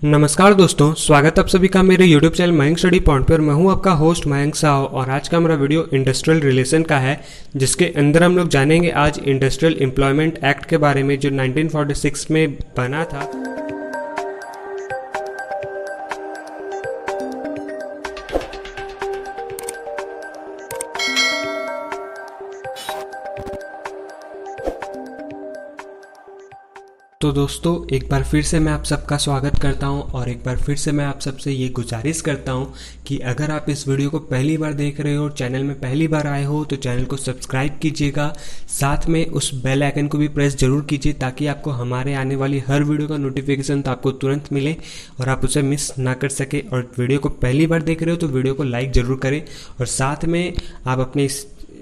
नमस्कार दोस्तों, स्वागत आप सभी का मेरे YouTube channel Mayank study point पर। मैं हूं आपका होस्ट मयंक साव और आज का हमारा वीडियो इंडस्ट्रियल रिलेशन का है, जिसके अंदर हम लोग जानेंगे आज इंडस्ट्रियल एम्प्लॉयमेंट एक्ट के बारे में जो 1946 में बना था। तो दोस्तों, एक बार फिर से मैं आप सबका स्वागत करता हूं और एक बार फिर से मैं आप सबसे ये गुजारिश करता हूं कि अगर आप इस वीडियो को पहली बार देख रहे हो और चैनल में पहली बार आए हो तो चैनल को सब्सक्राइब कीजिएगा, साथ में उस बेल आइकन को भी प्रेस जरूर कीजिए ताकि आपको हमारे आने वाली हर वीडियो का नोटिफिकेशन तो आपको तुरंत मिले और आप उसे मिस ना कर सके। और वीडियो को पहली बार देख रहे हो तो वीडियो को लाइक ज़रूर करें और साथ में आप अपने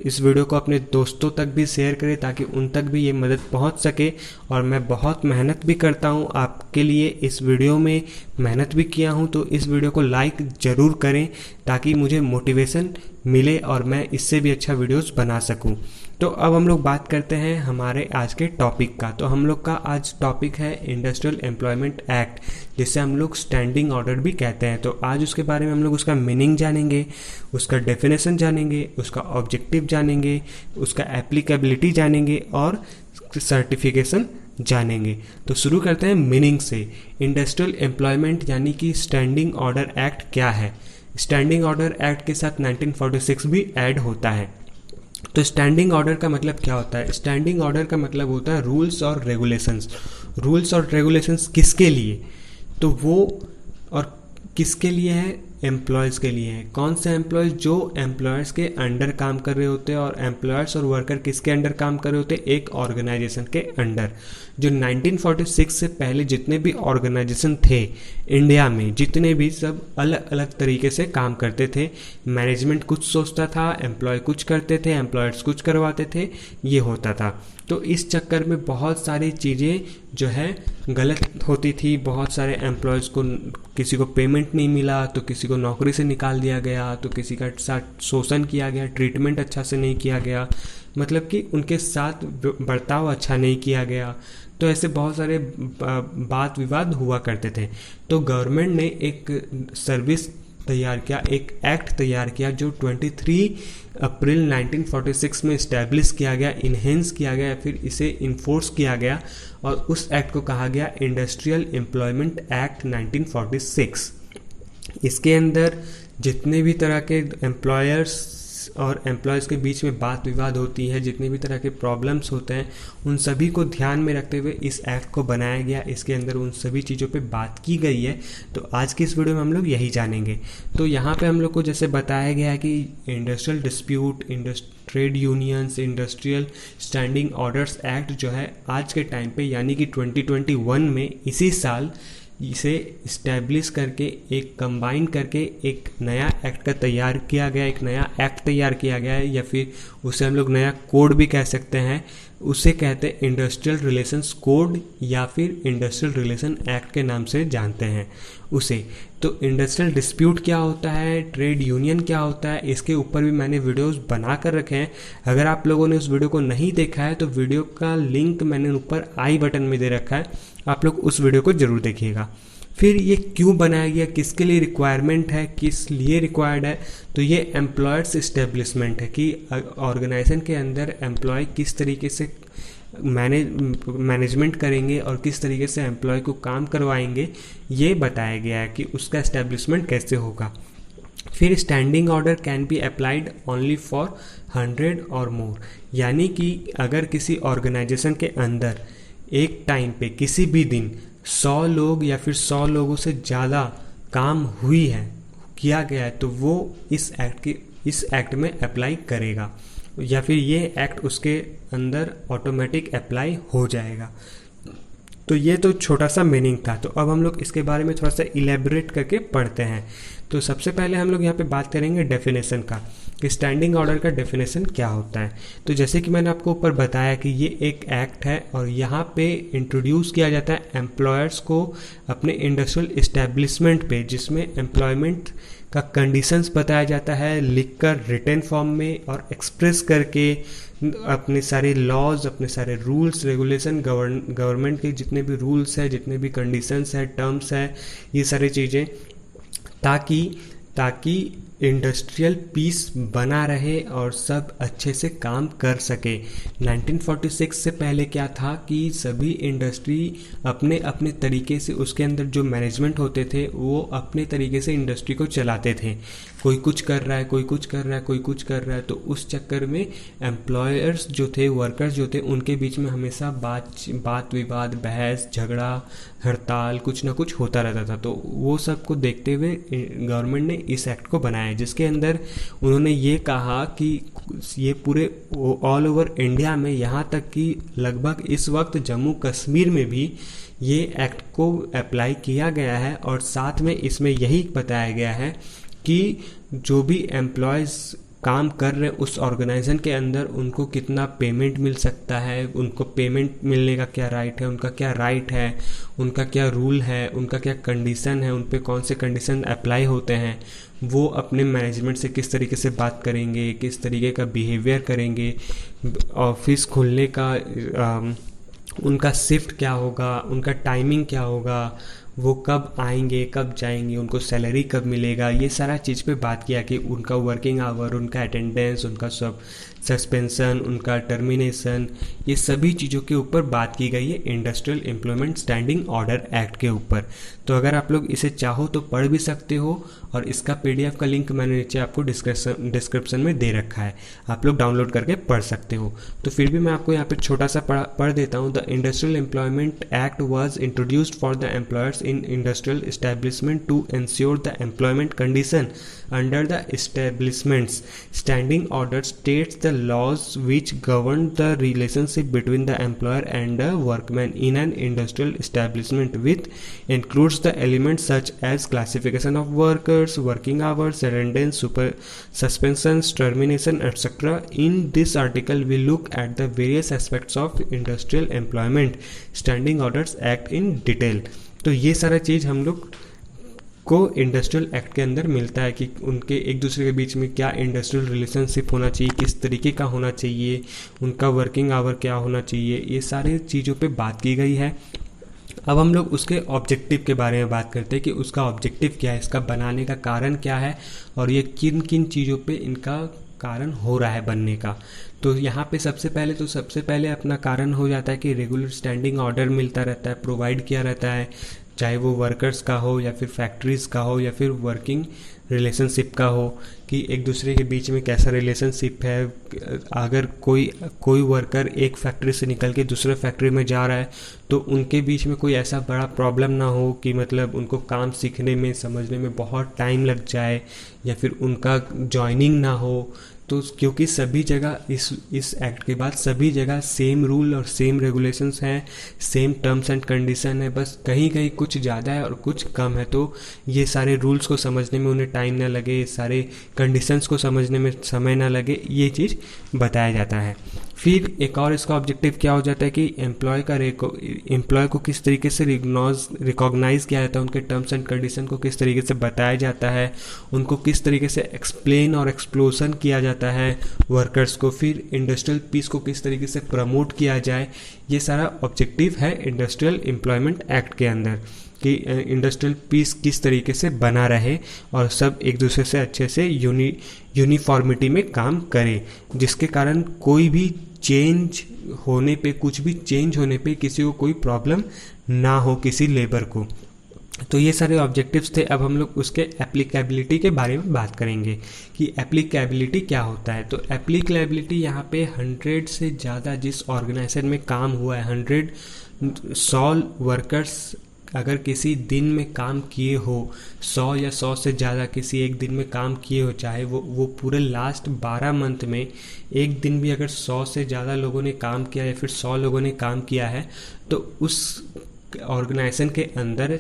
इस वीडियो को अपने दोस्तों तक भी शेयर करें ताकि उन तक भी ये मदद पहुंच सके। और मैं बहुत मेहनत भी करता हूं आपके लिए, इस वीडियो में मेहनत भी किया हूं, तो इस वीडियो को लाइक ज़रूर करें ताकि मुझे मोटिवेशन मिले और मैं इससे भी अच्छा वीडियोस बना सकूं। तो अब हम लोग बात करते हैं हमारे आज के टॉपिक का। तो हम लोग का आज टॉपिक है इंडस्ट्रियल एम्प्लॉयमेंट एक्ट, जिसे हम लोग स्टैंडिंग ऑर्डर भी कहते हैं। तो आज उसके बारे में हम लोग उसका मीनिंग जानेंगे, उसका डेफिनेशन जानेंगे, उसका ऑब्जेक्टिव जानेंगे, उसका एप्लीकेबिलिटी जानेंगे और सर्टिफिकेशन जानेंगे। तो शुरू करते हैं मीनिंग से। इंडस्ट्रियल एम्प्लॉयमेंट यानी कि स्टैंडिंग ऑर्डर एक्ट क्या है। स्टैंडिंग ऑर्डर एक्ट के साथ 1946 भी ऐड होता है। तो स्टैंडिंग ऑर्डर का मतलब क्या होता है? स्टैंडिंग ऑर्डर का मतलब होता है रूल्स और रेगुलेशंस। रूल्स और रेगुलेशंस किसके लिए? तो वो और किसके लिए है? एम्प्लॉयज़ के लिए है। कौन से एम्प्लॉयज़? जो एम्प्लॉयर्स के अंडर काम कर रहे होते हैं। और एम्प्लॉयर्स और वर्कर किसके अंडर काम कर रहे होते हैं? एक ऑर्गेनाइजेशन के अंडर। जो 1946 से पहले जितने भी ऑर्गेनाइजेशन थे इंडिया में, जितने भी, सब अलग अलग तरीके से काम करते थे। मैनेजमेंट कुछ सोचता था, एम्प्लॉय कुछ करते थे, एम्प्लॉयर्स कुछ करवाते थे, ये होता था। तो इस चक्कर में बहुत सारी चीज़ें जो है गलत होती थी। बहुत सारे एम्प्लॉयज़ को, किसी को पेमेंट नहीं मिला तो किसी को नौकरी से निकाल दिया गया, तो किसी का साथ शोषण किया गया, ट्रीटमेंट अच्छा से नहीं किया गया, मतलब कि उनके साथ बर्ताव अच्छा नहीं किया गया। तो ऐसे बहुत सारे बात विवाद हुआ करते थे। तो गवर्नमेंट ने एक सर्विस तैयार किया, एक एक्ट तैयार किया जो 23 अप्रैल 1946 में इस्टेब्लिश किया गया, इन्हेंस किया गया, फिर इसे इन्फोर्स किया गया और उस एक्ट को कहा गया इंडस्ट्रियल एम्प्लॉयमेंट एक्ट 1946। इसके अंदर जितने भी तरह के एम्प्लॉयर्स और एम्प्लॉयज़ के बीच में बात विवाद होती है, जितने भी तरह के प्रॉब्लम्स होते हैं, उन सभी को ध्यान में रखते हुए इस एक्ट को बनाया गया। इसके अंदर उन सभी चीज़ों पे बात की गई है। तो आज की इस वीडियो में हम लोग यही जानेंगे। तो यहाँ पे हम लोग को जैसे बताया गया है कि industrial dispute, trade unions, industrial standing orders act जो है आज के टाइम पे यानी कि 2021 में, इसी साल इसे इस्टेब्लिश करके, एक कंबाइन करके एक नया एक्ट का तैयार किया गया, एक नया एक्ट तैयार किया गया है, या फिर उसे हम लोग नया कोड भी कह सकते हैं। उसे कहते हैं इंडस्ट्रियल रिलेशंस कोड या फिर इंडस्ट्रियल रिलेशन एक्ट के नाम से जानते हैं उसे। तो इंडस्ट्रियल डिस्प्यूट क्या होता है, ट्रेड यूनियन क्या होता है, इसके ऊपर भी मैंने वीडियोस बना कर रखे हैं। अगर आप लोगों ने उस वीडियो को नहीं देखा है तो वीडियो का लिंक मैंने ऊपर आई बटन में दे रखा है, आप लोग उस वीडियो को ज़रूर देखिएगा। फिर ये क्यों बनाया गया, किसके लिए रिक्वायरमेंट है, किस लिए रिक्वायर्ड है? तो ये एम्प्लॉयर्स इस्टेब्लिशमेंट है कि ऑर्गेनाइजेशन के अंदर एम्प्लॉय किस तरीके से मैनेजमेंट करेंगे और किस तरीके से एम्प्लॉय को काम करवाएंगे, ये बताया गया है कि उसका इस्टेब्लिशमेंट कैसे होगा। फिर standing order can be applied only for 100 और मोर, यानी कि अगर किसी ऑर्गेनाइजेशन के अंदर एक टाइम पे किसी भी दिन 100 लोग या फिर 100 लोगों से ज़्यादा काम किया गया है तो वो इस एक्ट में अप्लाई करेगा, या फिर ये एक्ट उसके अंदर ऑटोमेटिक अप्लाई हो जाएगा। तो ये तो छोटा सा मीनिंग था। तो अब हम लोग इसके बारे में थोड़ा सा इलेबोरेट करके पढ़ते हैं। तो सबसे पहले हम लोग यहाँ पे बात करेंगे डेफिनेशन का, कि स्टैंडिंग ऑर्डर का डेफिनेशन क्या होता है। तो जैसे कि मैंने आपको ऊपर बताया कि ये एक एक्ट है और यहाँ पे इंट्रोड्यूस किया जाता है एम्प्लॉयर्स को अपने इंडस्ट्रियल इस्टेब्लिशमेंट पे, जिसमें एम्प्लॉयमेंट का कंडीशंस बताया जाता है लिखकर रिटन फॉर्म में और एक्सप्रेस करके, अपने सारे लॉज, अपने सारे रूल्स रेगुलेशन, गवर्नमेंट के जितने भी रूल्स है, जितने भी कंडीशंस है, टर्म्स है, ये सारी चीज़ें, ताकि इंडस्ट्रियल पीस बना रहे और सब अच्छे से काम कर सके। 1946 से पहले क्या था कि सभी इंडस्ट्री अपने अपने तरीके से, उसके अंदर जो मैनेजमेंट होते थे वो अपने तरीके से इंडस्ट्री को चलाते थे। कोई कुछ कर रहा है, कोई कुछ कर रहा है, कोई कुछ कर रहा है, तो उस चक्कर में एम्प्लॉयर्स जो थे, वर्कर्स जो थे, उनके बीच में हमेशा बात विवाद, बहस, झगड़ा, हड़ताल, कुछ ना कुछ होता रहता था। तो वो सब को देखते हुए गवर्नमेंट ने इस एक्ट को बनाया, जिसके अंदर उन्होंने ये कहा कि ये पूरे ऑल ओवर इंडिया में, यहाँ तक कि लगभग इस वक्त जम्मू कश्मीर में भी ये एक्ट को अप्लाई किया गया है। और साथ में इसमें यही बताया गया है कि जो भी एम्प्लॉयज़ काम कर रहे उस ऑर्गेनाइजेशन के अंदर, उनको कितना पेमेंट मिल सकता है, उनको पेमेंट मिलने का क्या राइट है, उनका क्या राइट है, उनका क्या रूल है, उनका क्या कंडीशन है, उन पे कौन से कंडीशन अप्लाई होते हैं, वो अपने मैनेजमेंट से किस तरीके से बात करेंगे, किस तरीके का बिहेवियर करेंगे, ऑफिस खुलने का उनका शिफ्ट क्या होगा, उनका टाइमिंग क्या होगा, वो कब आएंगे, कब जाएंगे, उनको सैलरी कब मिलेगा, ये सारा चीज़ पे बात किया कि उनका वर्किंग आवर, उनका अटेंडेंस, उनका सब सस्पेंशन, उनका टर्मिनेशन, ये सभी चीज़ों के ऊपर बात की गई है industrial employment standing order act के ऊपर। तो अगर आप लोग इसे चाहो तो पढ़ भी सकते हो, और इसका PDF का लिंक मैंने नीचे आपको डिस्क्रिप्शन में दे रखा है, आप लोग डाउनलोड करके पढ़ सकते हो। तो फिर भी मैं आपको यहाँ पे छोटा सा पढ़ देता हूँ। The industrial employment act was introduced for the employers in industrial establishment to ensure the employment condition under the establishment's standing order states the laws which govern the relationship between the employer and the workman in an industrial establishment, which includes the elements such as classification of workers, working hours, attendance, suspensions, termination, etc. In this article we look at the various aspects of industrial employment standing orders act in detail। तो ये सारा चीज़ हम लोग को industrial act के अंदर मिलता है कि उनके एक दूसरे के बीच में क्या इंडस्ट्रियल रिलेशनशिप होना चाहिए, किस तरीके का होना चाहिए, उनका वर्किंग आवर क्या होना चाहिए, ये सारी चीज़ों पे बात की गई है। अब हम लोग उसके ऑब्जेक्टिव के बारे में बात करते हैं कि उसका ऑब्जेक्टिव क्या है, इसका बनाने का कारण क्या है, और ये किन किन चीज़ों पे इनका कारण हो रहा है बनने का। तो यहाँ पे सबसे पहले अपना कारण हो जाता है कि रेगुलर स्टैंडिंग ऑर्डर मिलता रहता है, प्रोवाइड किया रहता है, चाहे वो वर्कर्स का हो या फिर फैक्ट्रीज़ का हो या फिर वर्किंग रिलेशनशिप का हो, कि एक दूसरे के बीच में कैसा रिलेशनशिप है। अगर कोई वर्कर एक फैक्ट्री से निकल के दूसरे फैक्ट्री में जा रहा है तो उनके बीच में कोई ऐसा बड़ा प्रॉब्लम ना हो कि मतलब उनको काम सीखने में, समझने में बहुत टाइम लग जाए, या फिर उनका जॉइनिंग ना हो। तो क्योंकि सभी जगह इस एक्ट के बाद सभी जगह सेम रूल और सेम रेगुलेशंस हैं, सेम टर्म्स एंड कंडीशन है, बस कहीं कहीं कुछ ज़्यादा है और कुछ कम है। तो ये सारे रूल्स को समझने में उन्हें टाइम ना लगे, सारे कंडीशंस को समझने में समय ना लगे, ये चीज़ बताया जाता है। फिर एक और इसका ऑब्जेक्टिव क्या हो जाता है कि एम्प्लॉय को किस तरीके से रिकॉग्नाइज किया जाता है, उनके टर्म्स एंड कंडीशन को किस तरीके से बताया जाता है, उनको किस तरीके से एक्सप्लेन और एक्सप्लोसन किया जाता है वर्कर्स को, फिर इंडस्ट्रियल पीस को किस तरीके से प्रमोट किया जाए, ये सारा ऑब्जेक्टिव है इंडस्ट्रियल एम्प्लॉयमेंट एक्ट के अंदर, कि इंडस्ट्रियल पीस किस तरीके से बना रहे और सब एक दूसरे से अच्छे से यूनिफॉर्मिटी में काम करें, जिसके कारण कोई भी चेंज होने पे, कुछ भी चेंज होने पे किसी को कोई प्रॉब्लम ना हो, किसी लेबर को। तो ये सारे ऑब्जेक्टिव्स थे। अब हम लोग उसके एप्लीकेबिलिटी के बारे में बात करेंगे कि एप्लीकेबिलिटी क्या होता है। तो एप्लीकेबिलिटी यहाँ पे 100 से ज़्यादा जिस ऑर्गेनाइजेशन में काम हुआ है, 100 वर्कर्स अगर किसी दिन में काम किए हो, 100 या 100 से ज़्यादा किसी एक दिन में काम किए हो, चाहे वो पूरे लास्ट 12 मंथ में एक दिन भी अगर 100 से ज़्यादा लोगों ने काम किया या फिर 100 लोगों ने काम किया है, तो उस ऑर्गेनाइजेशन के अंदर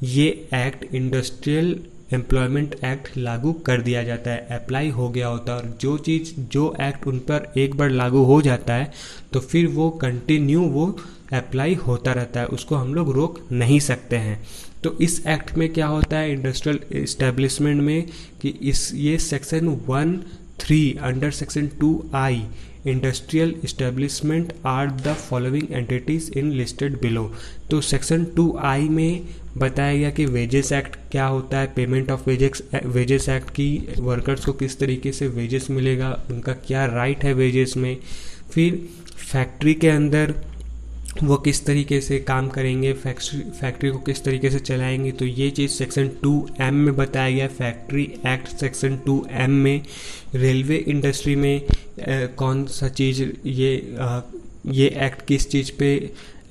ये एक्ट इंडस्ट्रियल एम्प्लॉयमेंट एक्ट लागू कर दिया जाता है, अप्लाई हो गया होता है। और जो एक्ट उन पर एक बार लागू हो जाता है तो फिर वो कंटिन्यू वो अप्लाई होता रहता है, उसको हम लोग रोक नहीं सकते हैं। तो इस एक्ट में क्या होता है इंडस्ट्रियल इस्टेब्लिशमेंट में कि ये section 1(3) under section 2(I) industrial establishment are the following entities in listed below. तो सेक्शन 2(I) में बताया गया कि वेजेस एक्ट क्या होता है, पेमेंट ऑफ वेजेस एक्ट की वर्कर्स को किस तरीके से वेजेस मिलेगा, उनका क्या राइट है वेजेस में। फिर फैक्ट्री के अंदर वो किस तरीके से काम करेंगे, फैक्ट्री को किस तरीके से चलाएंगे, तो ये चीज़ सेक्शन 2(M) में बताया गया। फैक्ट्री एक्ट सेक्शन 2(M) में रेलवे इंडस्ट्री में कौन सा चीज़ ये एक्ट किस चीज़ पे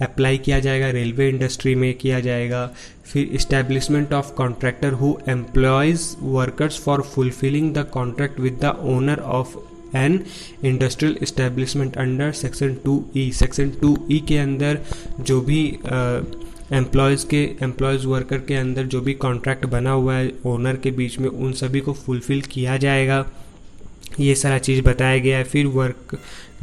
अप्लाई किया जाएगा, रेलवे इंडस्ट्री में किया जाएगा। फिर establishment of contractor who employees workers for fulfilling the contract with the owner of an industrial establishment under section 2(E). Section 2(E) के अंदर जो भी एम्प्लॉयज़ वर्कर के अंदर जो भी कॉन्ट्रैक्ट बना हुआ है ओनर के बीच में, उन सभी को फुलफिल किया जाएगा। ये सारा चीज़ बताया गया है। फिर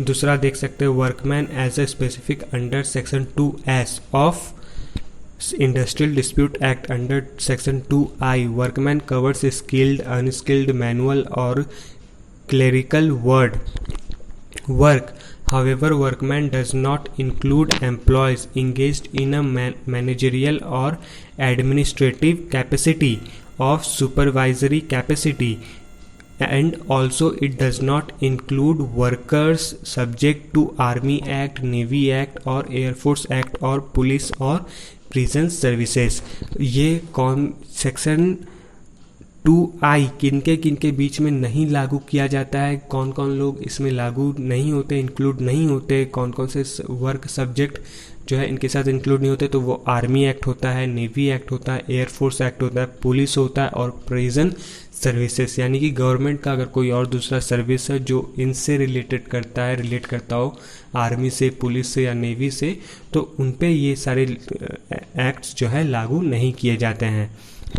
दूसरा देख सकते हैं workman as a specific under section 2(S) of industrial dispute act under section 2(I). Workman covers skilled, unskilled, manual और clerical work. However, workman does not include employees engaged in a managerial or administrative capacity of supervisory capacity, and also it does not include workers subject to Army Act, Navy Act or Air Force Act or Police or Prison Services। ये कौन section 2(I) किनके बीच में नहीं लागू किया जाता है, कौन कौन लोग इसमें लागू नहीं होते, इंक्लूड नहीं होते, कौन कौन से वर्क सब्जेक्ट जो है इनके साथ इंक्लूड नहीं होते, तो वो आर्मी एक्ट होता है, नेवी एक्ट होता है, एयरफोर्स एक्ट होता है, पुलिस होता है और प्रिजन सर्विसेज। यानी कि गवर्नमेंट का अगर कोई और दूसरा सर्विस है जो इनसे रिलेट करता हो आर्मी से, पुलिस से या नेवी से, तो उन पे ये सारे एक्ट्स जो है लागू नहीं किए जाते हैं।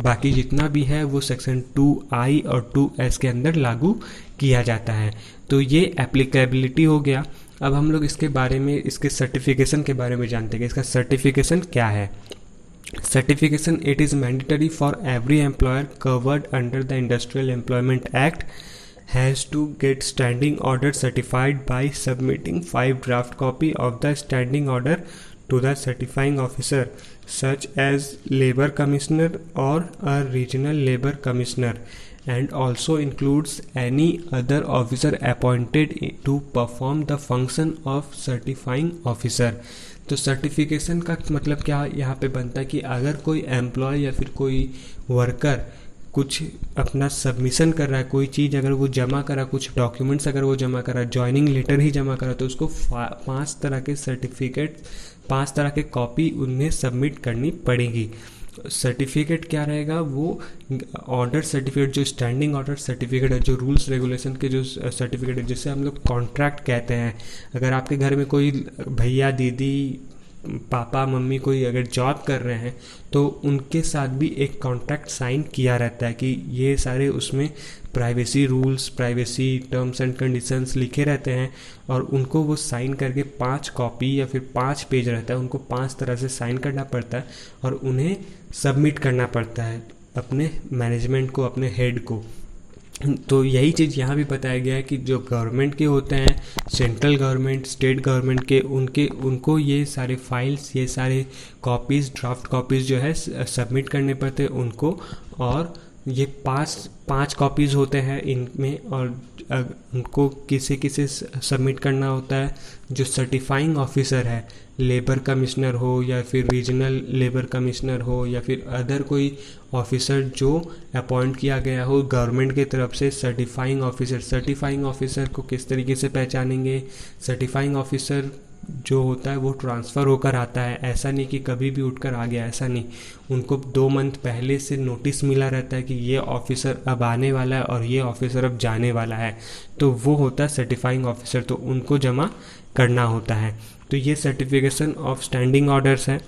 बाकी जितना भी है वो सेक्शन 2(I) और 2(S) के अंदर लागू किया जाता है। तो ये एप्लीकेबिलिटी हो गया। अब हम लोग इसके बारे में, इसके सर्टिफिकेशन के बारे में जानते हैं कि इसका सर्टिफिकेशन क्या है। Certification, it is mandatory for every employer covered under the industrial employment act has to get standing order certified by submitting 5 draft copy of the standing order to the certifying officer such as labor commissioner or a regional labor commissioner, and also includes any other officer appointed to perform the function of certifying officer। तो certification का मतलब क्या यहाँ पे बनता है कि अगर कोई एम्प्लॉय या फिर कोई वर्कर कुछ अपना सबमिशन कर रहा है, कोई चीज़ अगर वो जमा करा, कुछ डॉक्यूमेंट्स अगर वो जमा करा, जॉइनिंग लेटर ही जमा करा, तो उसको 5 तरह के सर्टिफिकेट, 5 तरह के कॉपी उन्हें सबमिट करनी पड़ेगी। सर्टिफिकेट क्या रहेगा, वो ऑर्डर सर्टिफिकेट, जो स्टैंडिंग ऑर्डर सर्टिफिकेट है, जो रूल्स रेगुलेशन के जो सर्टिफिकेट है, जिसे हम लोग कॉन्ट्रैक्ट कहते हैं। अगर आपके घर में कोई भैया, दीदी, पापा, मम्मी कोई अगर जॉब कर रहे हैं तो उनके साथ भी एक कॉन्ट्रैक्ट साइन किया रहता है कि ये सारे उसमें privacy rules, privacy terms and conditions लिखे रहते हैं, और उनको वो साइन करके 5 कॉपी या फिर 5 पेज रहता है, उनको 5 तरह से साइन करना पड़ता है और उन्हें सबमिट करना पड़ता है अपने मैनेजमेंट को, अपने हेड को। तो यही चीज़ यहाँ भी बताया गया है कि जो गवर्नमेंट के होते हैं, सेंट्रल गवर्नमेंट, स्टेट गवर्नमेंट के, उनको ये सारे फाइल्स, ये सारे कॉपीज़, ड्राफ्ट कॉपीज़ जो है सबमिट करने पड़ते हैं उनको। और ये 5 कॉपीज़ होते हैं इनमें, और उनको किसे सबमिट करना होता है। जो सर्टिफाइंग ऑफिसर है, लेबर कमिश्नर हो या फिर रीजनल लेबर कमिश्नर हो या फिर अदर कोई ऑफिसर जो अपॉइंट किया गया हो गवर्नमेंट की तरफ से, सर्टिफाइंग ऑफिसर को किस तरीके से पहचानेंगे। सर्टिफाइंग ऑफिसर जो होता है वो ट्रांसफ़र होकर आता है, ऐसा नहीं कि कभी भी उठकर आ गया, ऐसा नहीं। उनको 2 मंथ पहले से नोटिस मिला रहता है कि ये ऑफिसर अब आने वाला है और ये ऑफिसर अब जाने वाला है, तो वो होता है सर्टिफाइंग ऑफिसर, तो उनको जमा करना होता है। तो ये सर्टिफिकेशन ऑफ स्टैंडिंग ऑर्डर्स है।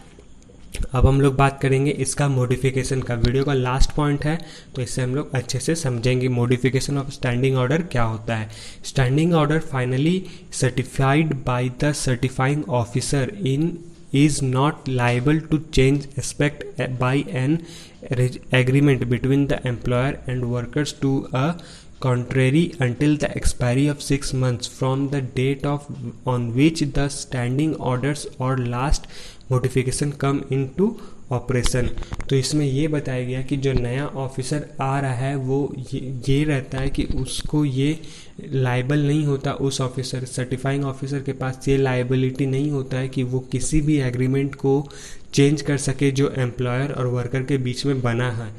अब हम लोग बात करेंगे इसका मॉडिफिकेशन का। वीडियो का लास्ट पॉइंट है, तो इससे हम लोग अच्छे से समझेंगे मॉडिफिकेशन ऑफ स्टैंडिंग ऑर्डर क्या होता है। Standing order finally certified by the certifying officer in is not liable to change aspect by an agreement between the employer and workers to a contrary until the expiry of 6 months from the date of on which the standing orders or last modification come into operation. तो इसमें ये बताया गया कि जो नया officer आ रहा है वो ये रहता है कि उसको ये लाइबल नहीं होता, उस ऑफिसर सर्टिफाइंग ऑफिसर के पास ये लाइबिलिटी नहीं होता है कि वो किसी भी एग्रीमेंट को चेंज कर सके जो एम्प्लॉयर और वर्कर के बीच में बना है।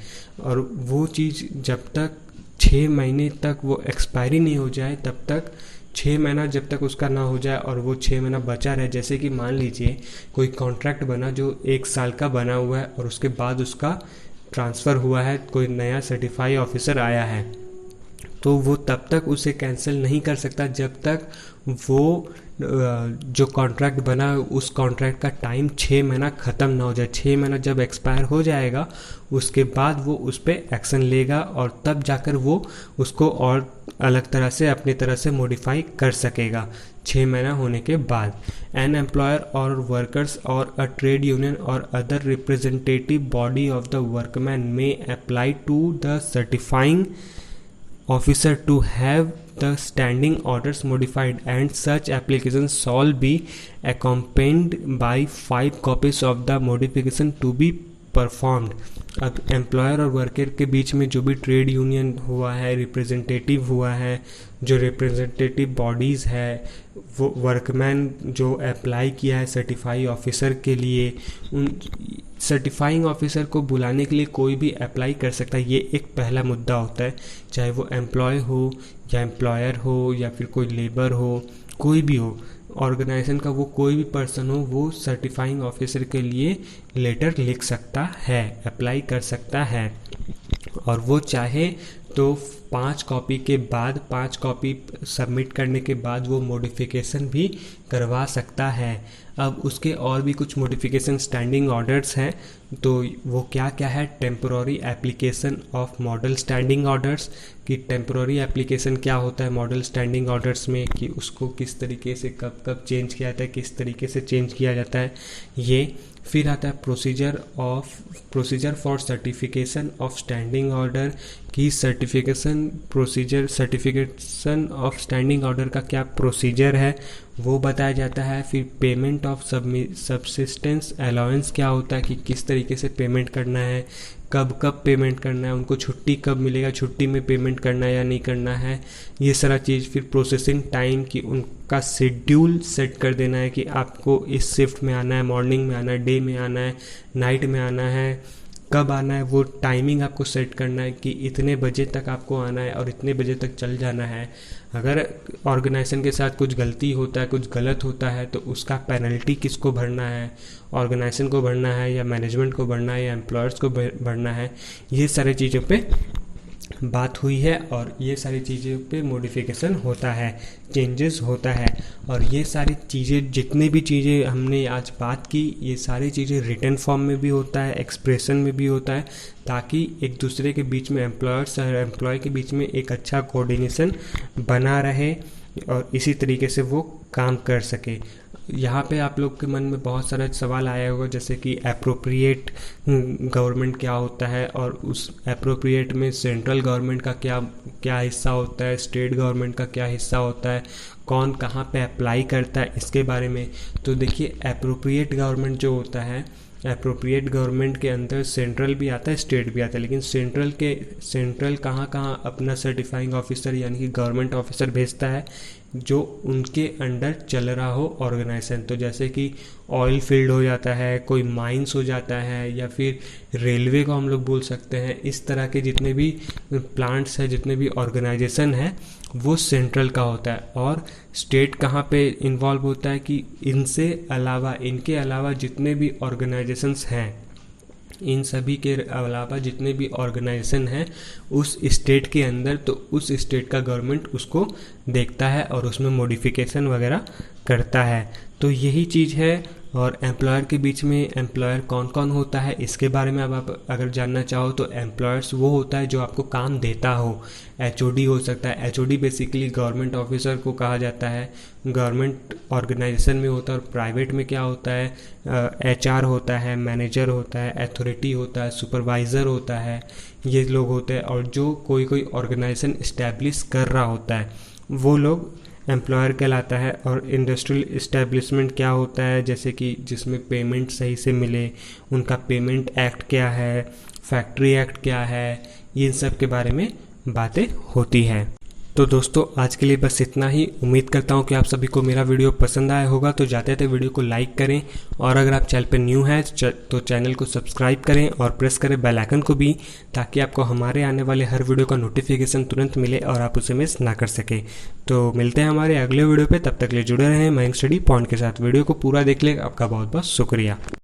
और वो चीज़ जब तक 6 महीने तक वो एक्सपायरी नहीं हो जाए तब तक, 6 महीना जब तक उसका ना हो जाए और वो 6 महीना बचा रहे। जैसे कि मान लीजिए कोई कॉन्ट्रैक्ट बना जो 1 साल का बना हुआ है और उसके बाद उसका ट्रांसफ़र हुआ है, कोई नया सर्टिफाई ऑफिसर आया है, तो वो तब तक उसे कैंसिल नहीं कर सकता जब तक वो जो कॉन्ट्रैक्ट बना उस कॉन्ट्रैक्ट का टाइम 6 महीना ख़त्म ना हो जाए। 6 महीना जब एक्सपायर हो जाएगा उसके बाद वो उस पर एक्शन लेगा और तब जाकर वो उसको और अलग तरह से अपनी तरह से मॉडिफाई कर सकेगा 6 महीना होने के बाद। एन एम्प्लॉयर और वर्कर्स और अ ट्रेड यूनियन और other representative body of the workman में apply to the certifying officer to have the standing orders modified, and such applications shall be accompanied by 5 copies of the modification to be performed। अब employer और worker के बीच में जो भी trade union हुआ है, representative हुआ है, जो रिप्रेजेंटेटिव बॉडीज़ है, वो वर्कमैन जो अप्लाई किया है सर्टिफाई ऑफिसर के लिए, उन सर्टिफाइंग ऑफिसर को बुलाने के लिए कोई भी अप्लाई कर सकता है। ये एक पहला मुद्दा होता है, चाहे वो एम्प्लॉय हो या एम्प्लॉयर हो या फिर कोई लेबर हो, कोई भी हो, ऑर्गेनाइजेशन का वो कोई भी पर्सन हो, वो सर्टिफाइंग ऑफिसर के लिए लेटर लिख सकता है, अप्लाई कर सकता है। और वो चाहे तो 5 कॉपी के बाद, 5 कॉपी सबमिट करने के बाद वो मॉडिफिकेशन भी करवा सकता है। अब उसके और भी कुछ मॉडिफिकेशन स्टैंडिंग ऑर्डर्स हैं, तो वो क्या क्या है। Temporary application of model standing orders, कि टेम्पोररी एप्लीकेशन क्या होता है मॉडल स्टैंडिंग ऑर्डर्स में, कि उसको किस तरीके से कब कब चेंज किया जाता है, किस तरीके से चेंज किया जाता है ये। फिर आता है procedure for certification of standing order, की सर्टिफिकेशन ऑफ स्टैंडिंग ऑर्डर का क्या प्रोसीजर है वो बताया जाता है। फिर पेमेंट ऑफ सबसिस्टेंस अलाउंस क्या होता है, कि किस तरीके से पेमेंट करना है, कब कब पेमेंट करना है, उनको छुट्टी कब मिलेगा, छुट्टी में पेमेंट करना है या नहीं करना है, ये सारा चीज़। फिर प्रोसेसिंग टाइम, कि उनका शेड्यूल सेट कर देना है कि आपको इस शिफ्ट में आना है, मॉर्निंग में आना है, डे में आना है, नाइट में आना है, कब आना है, वो टाइमिंग आपको सेट करना है कि इतने बजे तक आपको आना है और इतने बजे तक चल जाना है। अगर ऑर्गेनाइजेशन के साथ कुछ गलती होता है, कुछ गलत होता है, तो उसका पेनल्टी किसको भरना है, ऑर्गेनाइजेशन को भरना है या मैनेजमेंट को भरना है या एम्प्लॉयर्स को भरना है, ये सारी चीज़ों पे बात हुई है। और ये सारी चीज़ों पे मॉडिफिकेशन होता है, चेंजेस होता है। और ये सारी चीज़ें, जितनी भी चीज़ें हमने आज बात की, ये सारी चीज़ें रिटन फॉर्म में भी होता है, एक्सप्रेशन में भी होता है, ताकि एक दूसरे के बीच में, एम्प्लॉयर्स और एम्प्लॉय के बीच में एक अच्छा कोऑर्डिनेशन बना रहे और इसी तरीके से वो काम कर सके। यहाँ पे आप लोग के मन में बहुत सारा सवाल आया होगा, जैसे कि एप्रोप्रिएट गवर्नमेंट क्या होता है, और उस एप्रोप्रिएट में सेंट्रल गवर्नमेंट का क्या हिस्सा होता है, स्टेट गवर्नमेंट का क्या हिस्सा होता है, कौन कहाँ पे अप्लाई करता है, इसके बारे में। तो देखिए, एप्रोप्रिएट गवर्नमेंट जो होता है, एप्रोप्रिएट गवर्नमेंट के अंदर सेंट्रल भी आता है, स्टेट भी आता है, लेकिन सेंट्रल कहाँ कहाँ अपना सर्टिफाइंग ऑफिसर यानी कि गवर्नमेंट ऑफिसर भेजता है जो उनके अंडर चल रहा हो ऑर्गेनाइजेशन। तो जैसे कि ऑयल फील्ड हो जाता है, कोई माइंस हो जाता है, या फिर रेलवे को हम लोग बोल सकते हैं। इस तरह के जितने भी प्लांट्स हैं, जितने भी ऑर्गेनाइजेशन है, वो सेंट्रल का होता है। और स्टेट कहाँ पे इन्वॉल्व होता है, कि इनके अलावा जितने भी ऑर्गेनाइजेशंस हैं, इन सभी के अलावा जितने भी ऑर्गेनाइजेशन हैं उस स्टेट के अंदर, तो उस स्टेट का गवर्नमेंट उसको देखता है और उसमें मॉडिफिकेशन वगैरह करता है। तो यही चीज़ है और एम्प्लॉयर के बीच में एम्प्लॉयर कौन कौन होता है इसके बारे में अब आप अगर जानना चाहो तो एम्प्लॉयर्स वो होता है जो आपको काम देता हो। एचओडी हो सकता है। एचओडी बेसिकली गवर्नमेंट ऑफिसर को कहा जाता है, गवर्नमेंट ऑर्गेनाइजेशन में होता है। और प्राइवेट में क्या होता है, एचआर होता है, मैनेजर होता है, अथॉरिटी होता है, सुपरवाइज़र होता है, ये लोग होते हैं। और जो कोई ऑर्गेनाइजेशन इस्टेब्लिश कर रहा होता है वो लोग एम्प्लॉयर कहलाता है। और इंडस्ट्रियल इस्टेब्लिशमेंट क्या होता है, जैसे कि जिसमें पेमेंट सही से मिले, उनका पेमेंट एक्ट क्या है, फैक्ट्री एक्ट क्या है, इन सब के बारे में बातें होती हैं। तो दोस्तों आज के लिए बस इतना ही। उम्मीद करता हूँ कि आप सभी को मेरा वीडियो पसंद आया होगा। तो जाते थे वीडियो को लाइक करें, और अगर आप चैनल पर न्यू हैं तो चैनल को सब्सक्राइब करें और प्रेस करें बेल आइकन को भी, ताकि आपको हमारे आने वाले हर वीडियो का नोटिफिकेशन तुरंत मिले और आप उसे मिस ना कर सके। तो मिलते हैं हमारे अगले वीडियो पर, तब तक के लिए जुड़े रहें मयंक स्टडी पॉइंट के साथ। वीडियो को पूरा देख ले, आपका बहुत बहुत शुक्रिया।